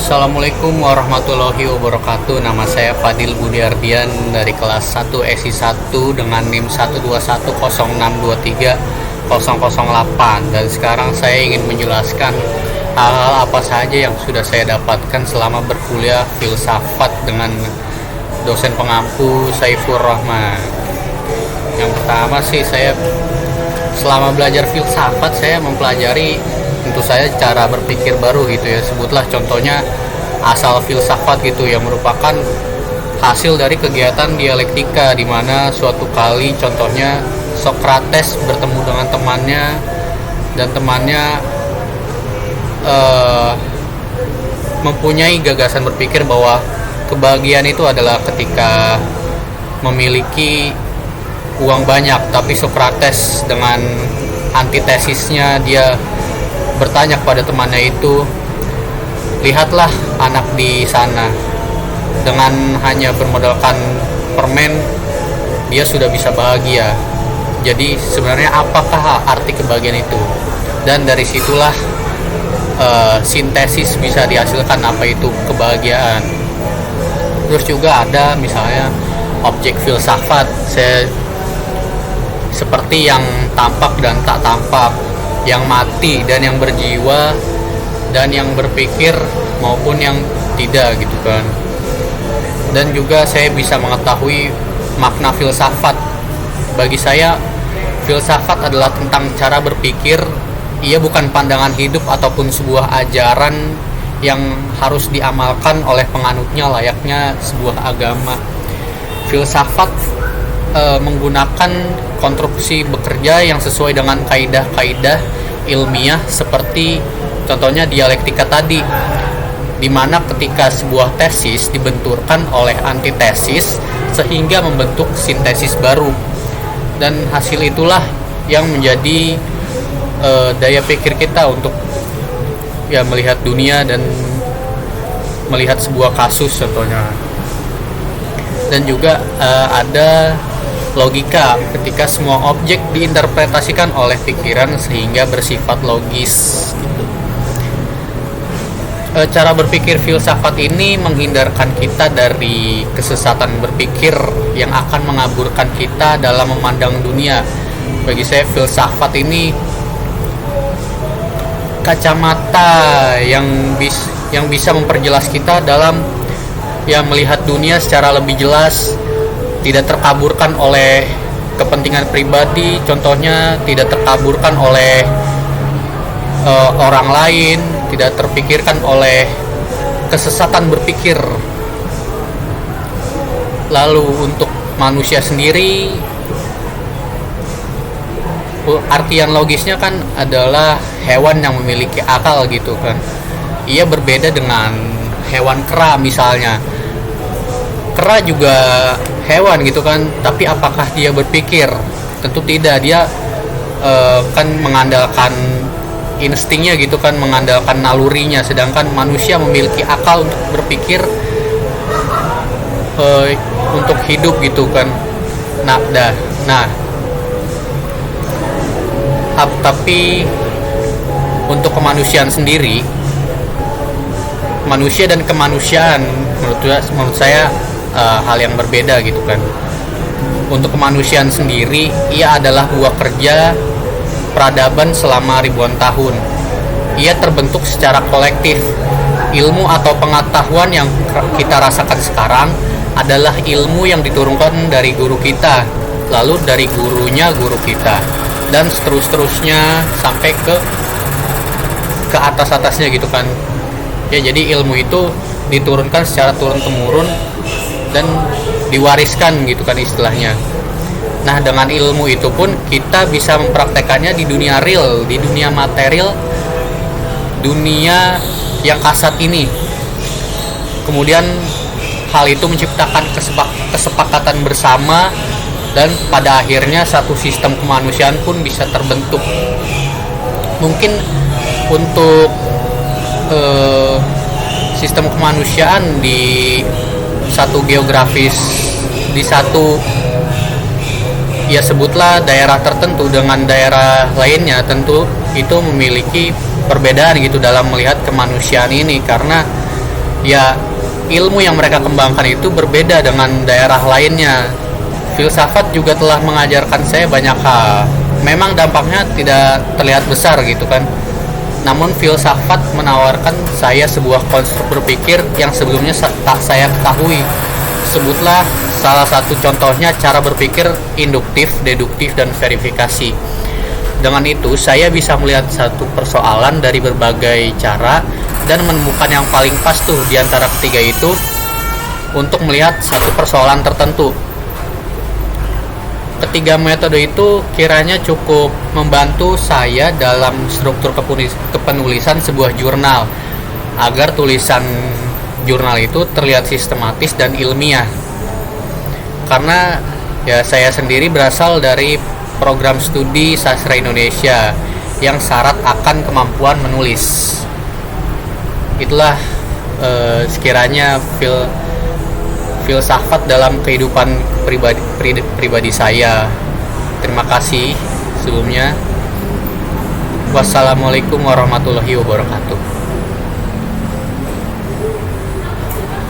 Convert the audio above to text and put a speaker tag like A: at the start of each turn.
A: Assalamualaikum warahmatullahi wabarakatuh. Nama saya Fadil Budiardian dari kelas 1 SI 1 dengan NIM 12106230008. Dan sekarang saya ingin menjelaskan hal-hal apa saja yang sudah saya dapatkan selama berkuliah filsafat dengan dosen pengampu Saifur Rahman. Yang pertama sih, saya selama belajar filsafat saya mempelajari tentu saya cara berpikir baru gitu ya. Sebutlah contohnya asal filsafat gitu, yang merupakan hasil dari kegiatan dialektika, di mana suatu kali contohnya Socrates bertemu dengan temannya, dan temannya mempunyai gagasan berpikir bahwa kebahagiaan itu adalah ketika memiliki uang banyak. Tapi Socrates dengan antitesisnya, dia bertanya kepada temannya itu, lihatlah anak di sana, dengan hanya bermodalkan permen dia sudah bisa bahagia. Jadi sebenarnya apakah arti kebahagiaan itu? Dan dari situlah sintesis bisa dihasilkan apa itu kebahagiaan. Terus juga ada misalnya objek filsafat, seperti yang tampak dan tak tampak, yang mati dan yang berjiwa, dan yang berpikir maupun yang tidak gitu kan. Dan juga saya bisa mengetahui makna filsafat. Bagi saya filsafat adalah tentang cara berpikir. Ia bukan pandangan hidup ataupun sebuah ajaran yang harus diamalkan oleh penganutnya layaknya sebuah agama. Filsafat menggunakan konstruksi bekerja yang sesuai dengan kaidah-kaidah ilmiah, seperti contohnya dialektika tadi, di mana ketika sebuah tesis dibenturkan oleh antitesis sehingga membentuk sintesis baru, dan hasil itulah yang menjadi daya pikir kita untuk ya melihat dunia dan melihat sebuah kasus contohnya. Dan juga ada logika, ketika semua objek diinterpretasikan oleh pikiran sehingga bersifat logis gitu. Cara berpikir filsafat ini menghindarkan kita dari kesesatan berpikir yang akan mengaburkan kita dalam memandang dunia. Bagi saya filsafat ini kacamata yang bisa memperjelas kita dalam melihat dunia secara lebih jelas, tidak terkaburkan oleh kepentingan pribadi, contohnya tidak terkaburkan oleh orang lain, tidak terpikirkan oleh kesesatan berpikir. Lalu untuk manusia sendiri, artian logisnya kan adalah hewan yang memiliki akal gitu kan. Ia berbeda dengan hewan kera misalnya. Kera juga hewan gitu kan, tapi apakah dia berpikir? Tentu tidak. Dia kan mengandalkan instingnya gitu kan, mengandalkan nalurinya. Sedangkan manusia memiliki akal untuk berpikir, untuk hidup gitu kan. Tapi untuk kemanusiaan sendiri, manusia dan kemanusiaan menurut saya hal yang berbeda gitu kan. Untuk kemanusiaan sendiri, ia adalah buah kerja peradaban selama ribuan tahun. Ia terbentuk secara kolektif. Ilmu atau pengetahuan yang kita rasakan sekarang adalah ilmu yang diturunkan dari guru kita, lalu dari gurunya guru kita, dan seterusnya sampai ke atas-atasnya gitu kan. Ya, jadi ilmu itu diturunkan secara turun-temurun dan diwariskan gitu kan istilahnya. Nah, dengan ilmu itu pun kita bisa mempraktekannya di dunia real, di dunia material, dunia yang kasat ini. Kemudian hal itu menciptakan kesepakatan bersama, dan pada akhirnya satu sistem kemanusiaan pun bisa terbentuk. Mungkin untuk sistem kemanusiaan di satu geografis, di satu ya sebutlah daerah tertentu dengan daerah lainnya, tentu itu memiliki perbedaan gitu dalam melihat kemanusiaan ini, karena ya ilmu yang mereka kembangkan itu berbeda dengan daerah lainnya. Filsafat juga telah mengajarkan saya banyak hal. Memang dampaknya tidak terlihat besar gitu kan, namun filsafat menawarkan saya sebuah konstruk berpikir yang sebelumnya tak saya ketahui. Sebutlah salah satu contohnya cara berpikir induktif, deduktif, dan verifikasi. Dengan itu, saya bisa melihat satu persoalan dari berbagai cara dan menemukan yang paling pas tuh di antara ketiga itu untuk melihat satu persoalan tertentu. Ketiga metode itu kiranya cukup membantu saya dalam struktur kepenulisan sebuah jurnal agar tulisan jurnal itu terlihat sistematis dan ilmiah. Karena ya saya sendiri berasal dari program studi sastra Indonesia yang syarat akan kemampuan menulis. Itulah sekiranya filsafat dalam kehidupan pribadi saya. Terima kasih sebelumnya. Wassalamualaikum warahmatullahi wabarakatuh.